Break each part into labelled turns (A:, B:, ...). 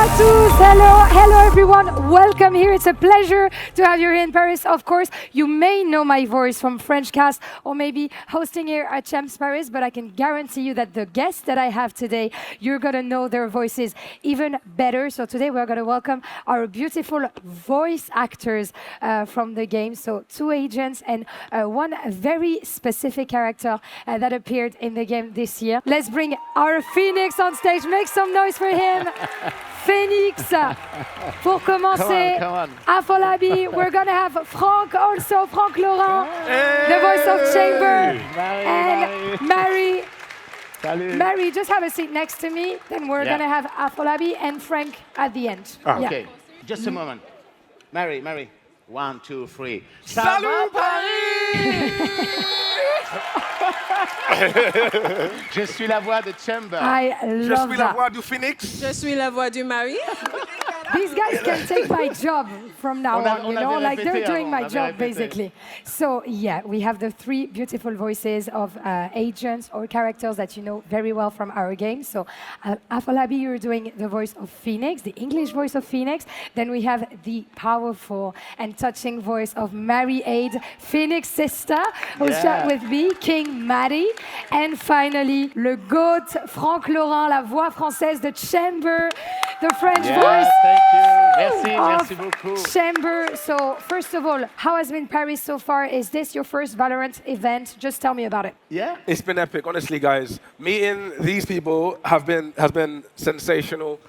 A: à tous. Hello everyone. Welcome here. It's a pleasure to have you here in Paris. Of course, you may know my voice from French Cast or maybe hosting here at Champs Paris, but I can guarantee you that the guests that I have today, you're going to know their voices even better. So today we're going to welcome our beautiful voice actors from the game. So 2 agents and one very specific character that appeared in the game this year. Let's bring our Phoenix on stage. Make some noise for him. Phoenix. Pour commencer,
B: come on.
A: Afolabi. We're going to have Franck also, Franck Lorrain, the voice of Chamber, and Mary.
B: Salut.
A: Mary, just have a seat next to me. Then we're going to have Afolabi and Frank at the end.
B: Okay, just a moment. Mary. 1, 2, 3.
C: Salut Paris.
B: Je suis la voix de Chamber.
A: I
C: Je
A: love
C: suis la
A: that.
C: voix du Phoenix.
D: Je suis la voix du mari.
A: These guys can take my job from now on, you
B: on
A: know,
B: avait
A: like they're
B: répété
A: doing
B: avant,
A: my
B: on avait
A: job,
B: répété.
A: basically. So, yeah, we have the 3 beautiful voices of agents or characters that you know very well from our game. So, Afolabi, you're doing the voice of Phoenix, the English voice of Phoenix. Then we have the powerful and touching voice of Mary Aid, Phoenix sister, who's chat with me, Qing Madi. And finally, le GOAT, Franck Lorrain, la voix française de Chamber, the French voice.
B: Thank you. Merci beaucoup.
A: Chamber. So, first of all, how has been Paris so far? Is this your first Valorant event? Just tell me about it.
B: Yeah.
C: It's been epic, honestly, guys. Meeting these people has been sensational.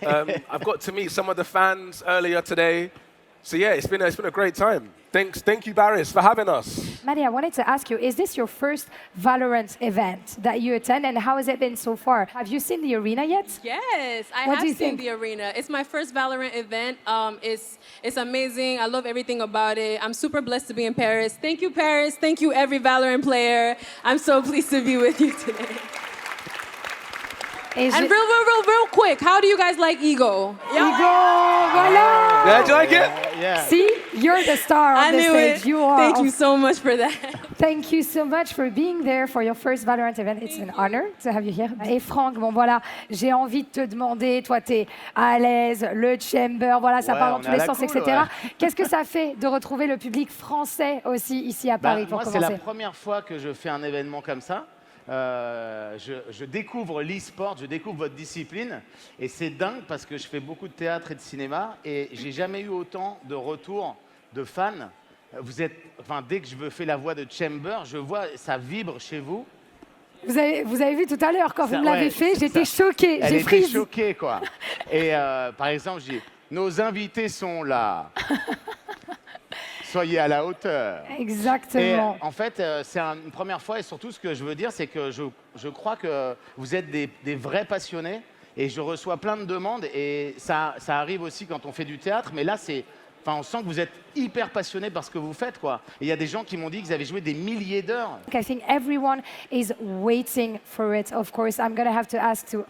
C: I've got to meet some of the fans earlier today. So yeah, it's been a great time. Thank you, Paris, for having us.
A: Maddie, I wanted to ask you, is this your first Valorant event that you attend, and how has it been so far? Have you seen the arena yet?
D: Yes, I
A: What do you
D: have seen
A: think?
D: the arena. It's my first Valorant event. It's amazing. I love everything about it. I'm super blessed to be in Paris. Thank you, Paris. Thank you, every Valorant player. I'm so pleased to be with you today.
A: Et
D: And real quick, how do you guys like Ego?
A: Igo, voilà!
C: Yeah, do you like it?
B: Yeah.
A: See, you're the star
D: I
A: on the
D: knew
A: stage.
D: it.
A: You are.
D: Thank you so much for that.
A: Thank you so much for being there for your first Valorant event. It's an honor to have you here. Et Franck, bon voilà, j'ai envie de te demander, toi t'es à l'aise, le chamber, voilà, ça
B: Ouais,
A: part dans
B: on
A: tous
B: est
A: les
B: à la
A: sens,
B: cool,
A: etc.
B: ouais.
A: Qu'est-ce que ça fait de retrouver le public français aussi ici à Paris pour
B: Moi, c'est la
A: commencer?
B: première fois que je fais un événement comme ça. Je découvre l'e-sport, je découvre votre discipline et c'est dingue parce que je fais beaucoup de théâtre et de cinéma et j'ai jamais eu autant de retours de fans. Vous êtes, enfin, dès que je me fais la voix de Chamber, je vois ça vibre chez vous.
A: Vous avez vu tout à l'heure quand
B: Ça,
A: vous me l'avez
B: ouais,
A: fait, j'étais
B: ça-
A: choquée,
B: Elle
A: j'ai
B: était
A: frise.
B: choquée, quoi. Et par exemple, je dis, nos invités sont là. Soyez à la hauteur. Et
A: Exactement.
B: en fait, c'est une première fois et surtout ce que je veux dire, c'est que je crois que vous êtes des vrais passionnés et je reçois plein de demandes et ça arrive aussi quand on fait du théâtre, mais là, on sent que vous êtes hyper passionnés par ce que vous faites, quoi. Et il y a des gens qui m'ont dit qu'ils avaient joué des milliers d'heures.
A: I think everyone is waiting for it. Of course, I'm going to have to ask to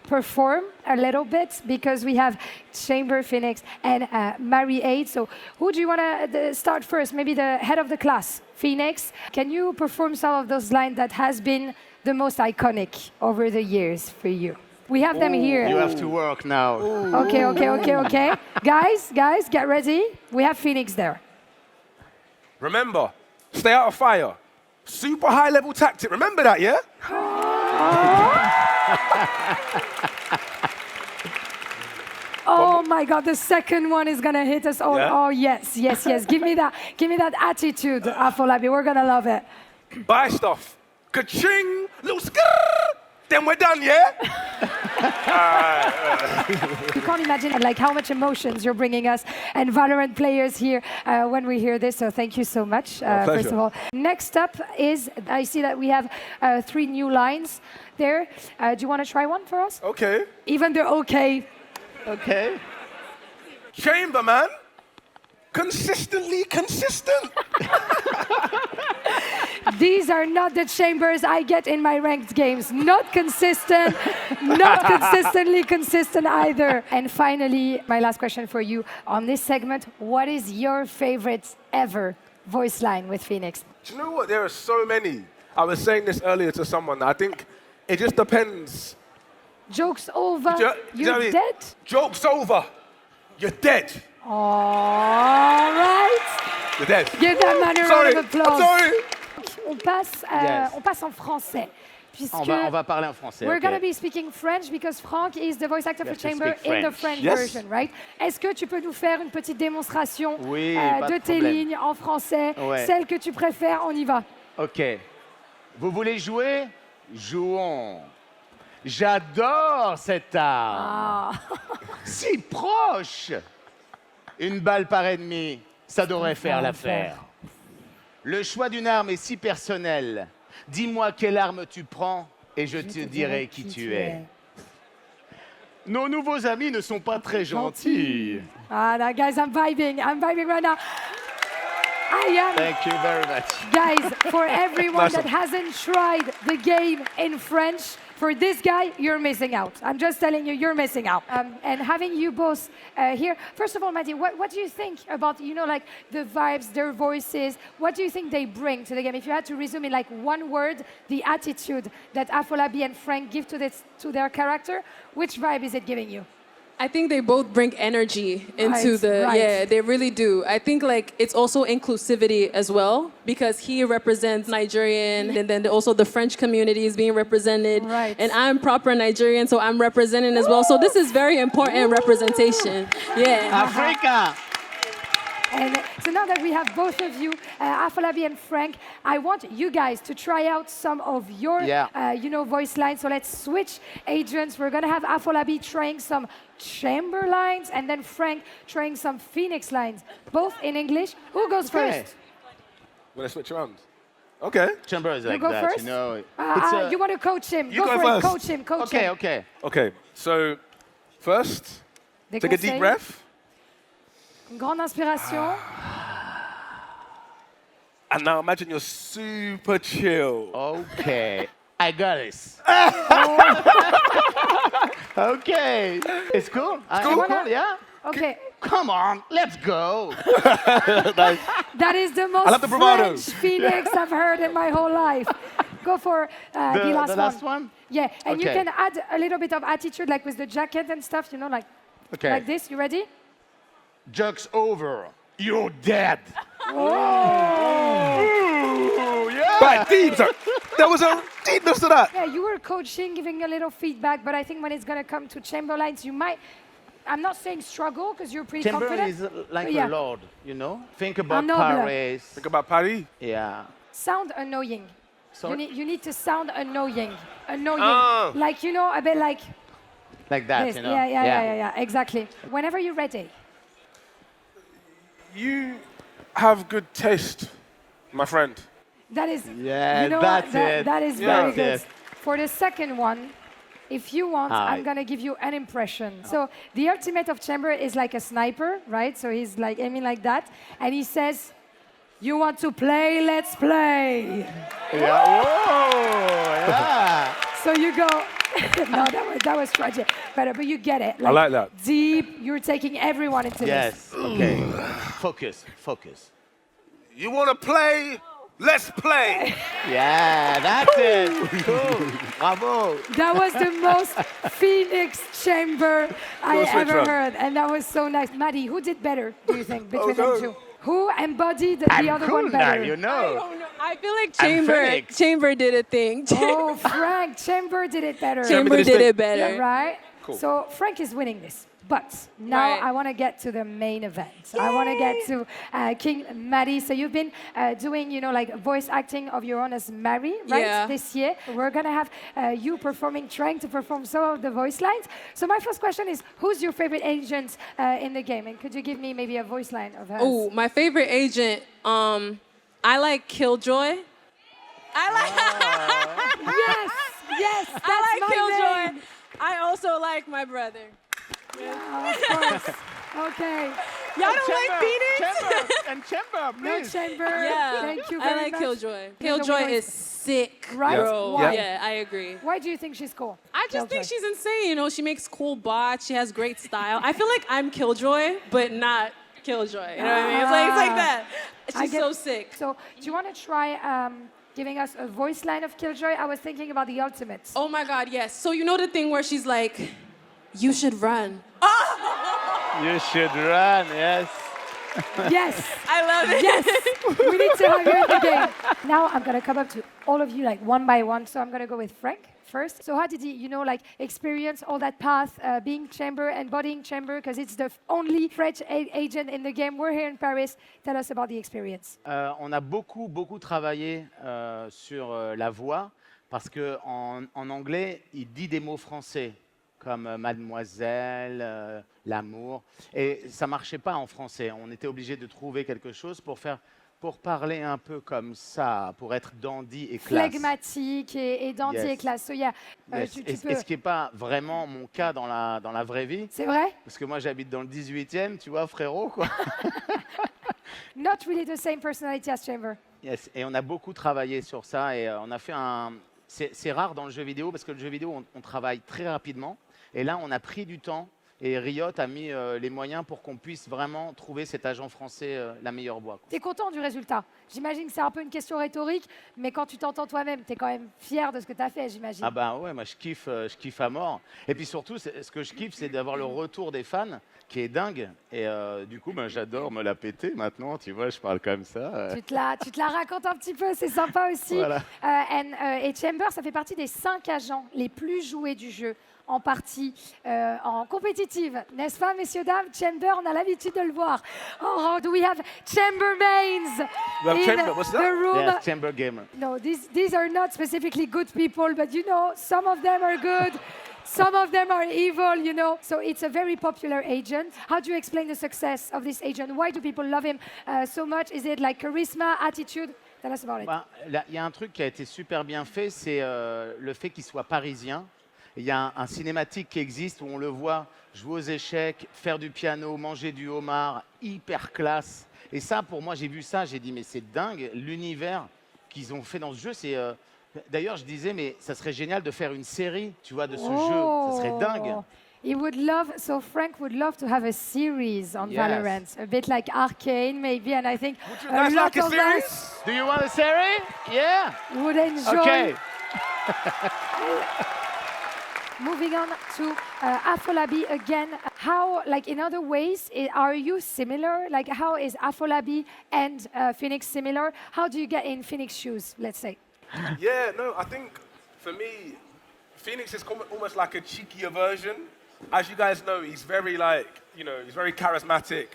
A: perform a little bit because we have Chamber, Phoenix, and Mary Aid. So who do you want to start first? Maybe the head of the class, Phoenix. Can you perform some of those lines that has been the most iconic over the years for you? We have them here.
B: You have to work now.
A: Okay. Guys, get ready. We have Phoenix there.
C: Remember, stay out of fire. Super high level tactic. Remember that, yeah?
A: Oh my God, the second one is gonna hit us all.
C: Yeah?
A: Oh yes. Give me that attitude, Afolabi. We're gonna love it.
C: Buy stuff. Ka-ching, little skrrr. Then we're done, yeah?
A: You can't imagine like how much emotions you're bringing us and Valorant players here when we hear this. So thank you so much, first of all. Next up is, I see that we have 3 new lines there. Do you want to try one for us?
C: Okay.
A: Even the okay.
B: Okay.
C: Chamber, man. Consistently consistent.
A: These are not the chambers I get in my ranked games. Not consistent, not consistently consistent either. And finally, my last question for you on this segment, what is your favorite ever voice line with Phoenix?
C: Do you know what? There are so many. I was saying this earlier to someone. I think it just depends
A: Joke's over.
C: Do you know what I
A: You're
C: mean?
A: dead.
C: Joke's over. You're dead.
A: All right.
C: You're dead.
A: Give that man a
C: Sorry.
A: round of applause.
C: I'm sorry.
B: Yes.
A: On passe en français. Puisque
B: On va parler en français.
A: we're
B: ok.
A: going to be speaking French because Franck is the voice actor for
B: have to
A: Chamber
B: speak
A: in the
B: French.
A: French
C: Yes.
A: version, right? Est-ce que tu peux nous faire une petite démonstration
B: Oui, pas
A: de
B: de
A: tes
B: problème.
A: lignes en français,
B: Ouais.
A: celle que tu préfères? On y va.
B: Ok. Vous voulez jouer? Jouons. J'adore cette arme. Si proche. Une balle par ennemi, ça devrait faire l'affaire. Le choix d'une arme est si personnel. Dis-moi quelle arme tu prends et je te dirai qui tu es. Nos nouveaux amis ne sont pas très gentils.
A: Ah, now, guys, I'm vibing right now. I am.
B: Thank you very much.
A: Guys, for everyone
C: Awesome.
A: that hasn't tried the game in French, for this guy, you're missing out. I'm just telling you, you're missing out. And having you both here, first of all, Madi, what do you think about, like the vibes, their voices? What do you think they bring to the game? If you had to resume in like one word, the attitude that Afolabi and Franck give to their character, which vibe is it giving you?
D: I think they both bring energy into
A: Right.
D: yeah, they really do. I think like it's also inclusivity as well because he represents Nigerian and then also the French community is being represented.
A: Right.
D: And I'm proper Nigerian, so I'm representing as well. So this is very important representation. Yeah.
B: Africa.
A: And so now that we have both of you, Afolabi and Franck, I want you guys to try out some of your, voice lines. So let's switch agents. We're going to have Afolabi trying some chamber lines and then Franck trying some Phoenix lines, both in English. Who goes first?
C: Want to switch around? Okay.
B: Chamber is like
A: go
B: that,
A: first?
B: you know.
A: You want to coach him?
C: You go
A: for it.
C: first.
A: Coach him. Coach him.
B: Okay.
C: Okay. So, first,
A: Des
C: take a deep
A: conseils?
C: breath.
A: Une grande inspiration.
C: And now imagine you're super chill.
B: Okay. I got this. Okay. It's cool.
C: cool?
B: Yeah?
A: Okay.
B: Come on, let's go.
A: That is the most
C: love the bravado.
A: French Phoenix I've heard in my whole life. Go for the last
B: one?
A: Yeah, and you
B: Okay.
A: can add a little bit of attitude, like with the jacket and stuff,
B: Okay.
A: like this. You ready?
B: Joke's over. You're dead.
C: Right, deep. There was a deepness to that.
A: Yeah, you were coaching, giving a little feedback, but I think when it's going to come to chamber lines, you might, I'm not saying struggle, because you're pretty
B: Chamber
A: confident.
B: is like
A: but yeah.
B: a lord, Think about
A: noble.
B: Paris.
C: Think about Paris.
B: Yeah.
A: Sound annoying.
B: Sorry?
A: You need to sound annoying.
C: Oh.
A: Like, a bit like
B: Like that,
A: this. Yeah, exactly. Whenever you're ready.
C: You have good taste, my friend.
A: That is,
B: Yeah,
A: what?
B: that's it.
A: That is
C: Yeah.
A: very good.
B: That's it.
A: For the second one, if you want,
B: Hi.
A: I'm gonna give you an impression. So the ultimate of Chamber is like a sniper, right? So he's like aiming like that, and he says, "You want to play? Let's play."
B: Yeah. Whoa, yeah.
A: So you go. No, that was tragic, but you get it.
C: I like that.
A: Deep. You're taking everyone into this.
B: Yes. Okay. Focus.
C: You want to play? Let's play.
B: Yeah, that's it. Cool. Bravo.
A: That was the most Phoenix Chamber I
C: switch
A: ever
C: on.
A: heard, and that was so nice. Maddie, who did better, do you think, between
C: no.
A: them two? Who embodied the
B: I'm
A: other
B: cool
A: one
B: now,
A: better?
B: you
D: I
B: know.
D: don't know. I feel like
B: I'm Phoenix.
D: Chamber did a thing.
A: Oh, Frank, Chamber did it better.
C: Chamber
D: Chamber
C: did
D: did
C: it
D: it better.
A: Right?
C: Cool.
A: So Frank is winning this. But now
D: Right.
A: I want to get to the main event. I want to get to King Madi. So you've been doing, like voice acting of your own as Mary, right?
D: Yeah.
A: This year. We're going to have you trying to perform some of the voice lines. So my first question is, who's your favorite agent in the game? And could you give me maybe a voice line of hers?
D: Oh, my favorite agent, I like Killjoy.
A: Yes, that's
D: I like
A: my
D: Killjoy.
A: name.
D: I also like my brother.
A: Of course. Okay.
D: Y'all don't like Phoenix?
B: Chamber,
A: No
B: please.
A: Chamber.
D: Yeah.
A: Thank you
D: I
A: very
D: like
A: much.
D: Killjoy.
A: the
D: Killjoy
A: winner
D: is sick,
A: Right?
D: bro.
A: Why?
D: Yeah, I agree.
A: Why do you think she's cool?
D: I just think
A: Killjoy?
D: she's insane. She makes cool bots. She has great style. I feel like I'm Killjoy, but not Killjoy. You know what I mean? It's like that.
A: I
D: She's
A: get-
D: so sick.
A: So, do you want to try giving us a voice line of Killjoy, I was thinking about the ultimates.
D: Oh my God, yes. So you know the thing where she's like, you should run.
B: You should run, yes.
A: Yes.
D: I love it.
A: Yes, we need to have you in the game. Now I'm gonna come up to all of you like one by one. So I'm gonna go with Frank first. So how did he, like experience all that path, being Chamber, embodying Chamber, because it's the only French agent in the game. We're here in Paris. Tell us about the experience.
B: On a beaucoup travaillé sur la voix parce que en anglais, il dit des mots français comme mademoiselle, l'amour, et ça marchait pas en français. On était obligé de trouver quelque chose pour parler un peu comme ça, pour être dandy et classe.
A: Flegmatique et dandy et classe. So yeah,
B: Yes. Et ce qui n'est pas vraiment mon cas dans la vraie vie.
A: C'est vrai?
B: Parce que moi, j'habite dans le 18e, tu vois, frérot, quoi.
A: Not really the same personality as Chamber.
B: Yes. Et on a beaucoup travaillé sur ça et on a fait un... C'est rare dans le jeu vidéo parce que le jeu vidéo, on travaille très rapidement. Et là, on a pris du temps et Riot a mis les moyens pour qu'on puisse vraiment trouver cet agent français la meilleure voix.
A: Tu es content du résultat? J'imagine que c'est un peu une question rhétorique, mais quand tu t'entends toi-même, tu es quand même fier de ce que tu as fait, j'imagine.
B: Ah bah ouais, moi je kiffe à mort. Et puis surtout, ce que je kiffe, c'est d'avoir le retour des fans qui est dingue. Et du coup, ben, j'adore me la péter maintenant, tu vois, je parle comme ça.
A: Tu te la racontes un petit peu, c'est sympa aussi.
B: Voilà.
A: Et Chamber, ça fait partie des 5 agents les plus joués du jeu, en partie en compétitive. N'est-ce pas, messieurs, dames? Chamber, on a l'habitude de le voir. Oh, do we have Chamber mains in
C: Chamber, what's that?
A: the room?
B: Yes, Chamber Gamer.
A: No, these are not specifically good people, but you know, some of them are good. Some of them are evil, you know. So it's a very popular agent. How do you explain the success of this agent? Why do people love him so much? Is it like charisma, attitude? Tell us about it.
B: Il y a un truc qui a été super bien fait, c'est le fait qu'il soit parisien. Il y a un cinématique qui existe où on le voit jouer aux échecs, faire du piano, manger du homard, hyper classe. Et ça, pour moi, j'ai vu ça, j'ai dit, mais c'est dingue, l'univers qu'ils ont fait dans ce jeu, c'est... D'ailleurs, je disais, mais ça serait génial de faire une série, tu vois, de ce jeu. Ça serait dingue.
A: He would love, so Frank would love to have a series on Valorant, a bit like Arcane maybe, and I think
C: Would you guys like a series?
B: Do you want a series? Yeah.
A: Would enjoy.
B: Okay.
A: Moving on to Afolabi again. How, like in other ways, are you similar? Like how is Afolabi and Phoenix similar? How do you get in Phoenix shoes, let's say?
C: Yeah, no, I think for me, Phoenix is almost like a cheekier version. As you guys know, he's very he's very charismatic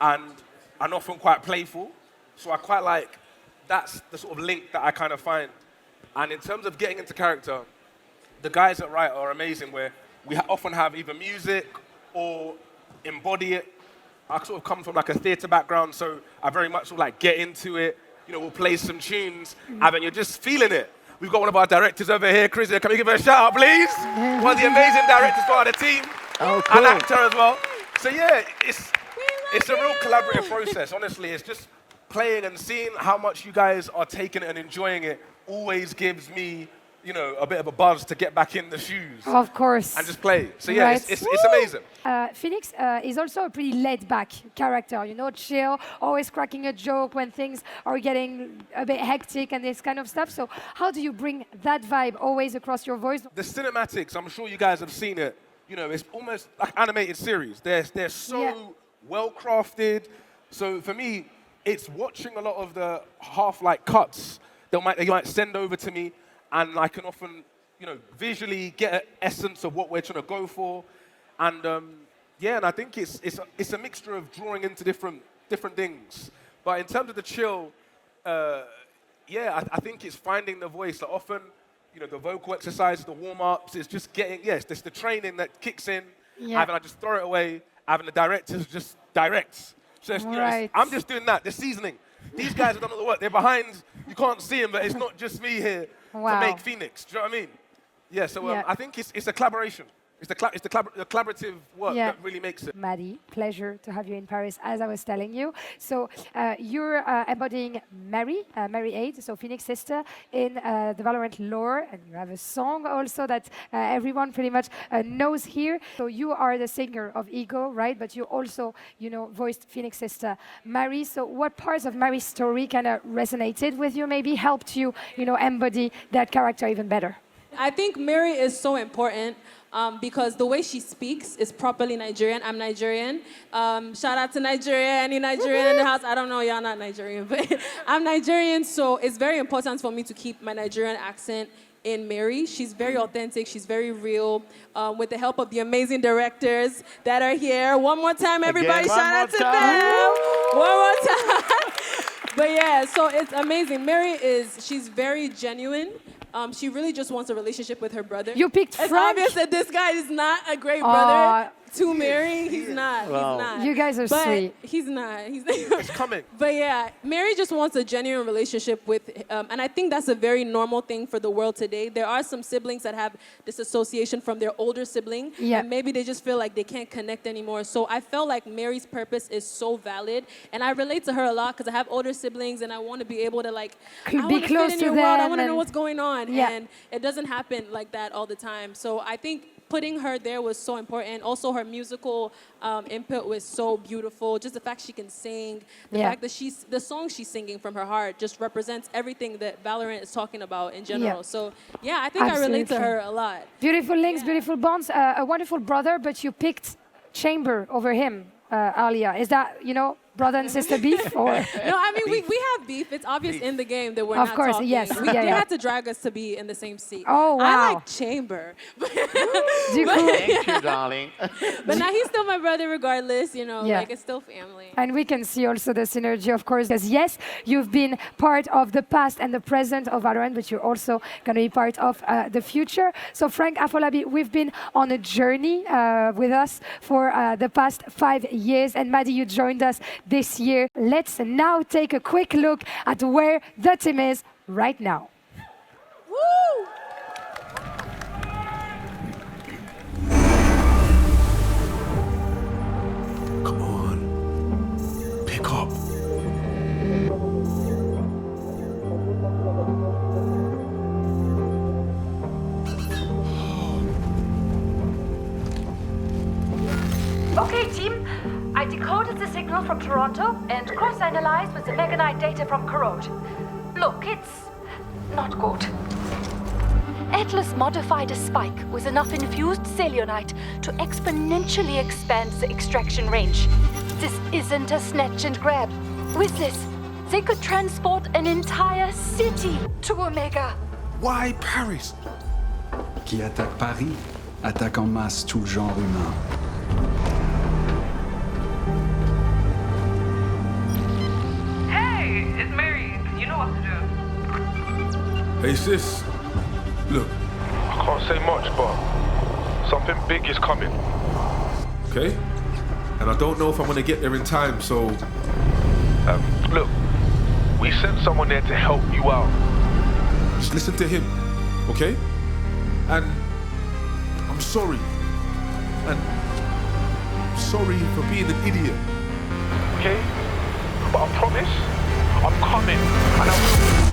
C: and often quite playful. So I quite like, that's the sort of link that I kind of find. And in terms of getting into character, the guys at Riot are amazing where we often have either music or embody it. I sort of come from like a theatre background, so I very much sort of like get into it. You know, we'll play some tunes, and then you're just feeling it. We've got one of our directors over here, Chris. Can we give her a shout out, please? One of the amazing directors part of the team, an actor as well. So yeah, it's a real collaborative process. Honestly, it's just playing and seeing how much you guys are taking it and enjoying it always gives me, a bit of a buzz to get back in the shoes.
A: Of course.
C: And just play. So yeah,
A: Right.
C: it's amazing.
A: Phoenix is also a pretty laid-back character, chill, always cracking a joke when things are getting a bit hectic and this kind of stuff. So how do you bring that vibe always across your voice?
C: The cinematics, I'm sure you guys have seen it. It's almost like animated series. They're so well crafted. So for me, it's watching a lot of the half-like cuts they might send over to me, and I can often, visually get an essence of what we're trying to go for. And and I think it's a mixture of drawing into different things. But in terms of the chill, I think it's finding the voice. Like often, the vocal exercises, the warm-ups, it's just getting, it's the training that kicks in. Having I just throw it away, having the directors just direct. So I'm just doing that, the seasoning. These guys have done all the work. They're behind, you can't see them, but it's not just me here to make Phoenix. Do you know what I mean? Yeah, so I think it's a collaboration. the collaborative work that really makes it.
A: Madi, pleasure to have you in Paris, as I was telling you. So you're embodying Mary 8, so Phoenix Sister, in the Valorant lore, and you have a song also that everyone pretty much knows here. So you are the singer of Ego, right? But you also, voiced Phoenix Sister Mary. So what parts of Mary's story kind of resonated with you, maybe helped you, embody that character even better?
D: I think Mary is so important because the way she speaks is properly Nigerian. I'm Nigerian. Shout out to Nigeria, any Nigerian in the house. I don't know, y'all not Nigerian, but I'm Nigerian, so it's very important for me to keep my Nigerian accent in Mary. She's very authentic, she's very real. With the help of the amazing directors that are here. One more time, everybody, shout out to them. One more time. But yeah, so it's amazing. Mary she's very genuine. She really just wants a relationship with her brother.
A: You picked
D: It's
A: Franck?
D: obvious that this guy is not a great brother to Mary. He's not.
B: Wow.
D: He's not.
A: You guys are sweet.
D: He's not.
C: It's coming.
D: But yeah, Mary just wants a genuine relationship with, and I think that's a very normal thing for the world today. There are some siblings that have disassociation from their older sibling, and maybe they just feel like they can't connect anymore. So I felt like Mary's purpose is so valid, and I relate to her a lot because I have older siblings, and I want to be able to
A: be close to them.
D: World. I want to know what's going on, and it doesn't happen like that all the time. So I think putting her there was so important. Also, her musical input was so beautiful. Just the fact she can sing, the fact that the song she's singing from her heart just represents everything that Valorant is talking about in general. So yeah, I think I relate to her a lot.
A: Beautiful links, beautiful bonds. A wonderful brother, but you picked Chamber over him, Alia. Is that, brother and sister beef? Or?
D: No, I mean, we have beef. It's obvious in the game that we're not talking.
A: Of course, yes.
D: They had to drag us to be in the same seat.
A: Oh, wow.
D: I like Chamber.
B: Thank you, darling.
D: But now he's still my brother regardless, it's still family.
A: And we can see also the synergy, of course, because yes, you've been part of the past and the present of Valorant, but you're also going to be part of the future. So Franck, Afolabi, we've been on a journey with us for the past 5 years. And Madi, you joined us this year. Let's now take a quick look at where the team is right now.
D: Woo!
E: Come on, pick up.
F: Okay, team. I decoded the signal from Toronto and cross-analyzed with the Meganite data from Corrode. Look, it's not good. Atlas modified a spike with enough infused cellulite to exponentially expand the extraction range. This isn't a snatch and grab. With this, they could transport an entire city to Omega.
E: Why Paris?
G: Qui attaque Paris, attaque en masse tout le genre humain.
H: Hey, it's Mary. You know what to do.
E: Hey sis, look.
I: I can't say much, but something big is coming.
E: Okay? And I don't know if I'm gonna get there in time, so...
I: Look, we sent someone there to help you out.
E: Just listen to him, okay? And I'm sorry. And I'm sorry for being an idiot.
I: Okay? But I promise, I'm coming. And I will...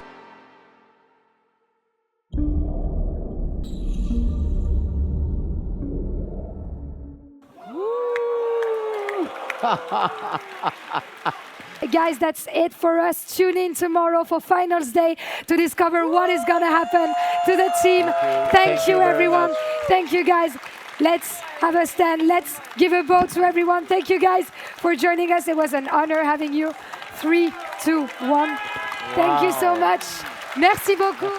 A: Guys, that's it for us. Tune in tomorrow for finals day to discover what is going to happen to the team. Thank you, everyone. Thank you, guys. Let's have a stand. Let's give a vote to everyone. Thank you, guys, for joining us. It was an honor having you. 3, 2, 1. Thank you so much. Merci beaucoup.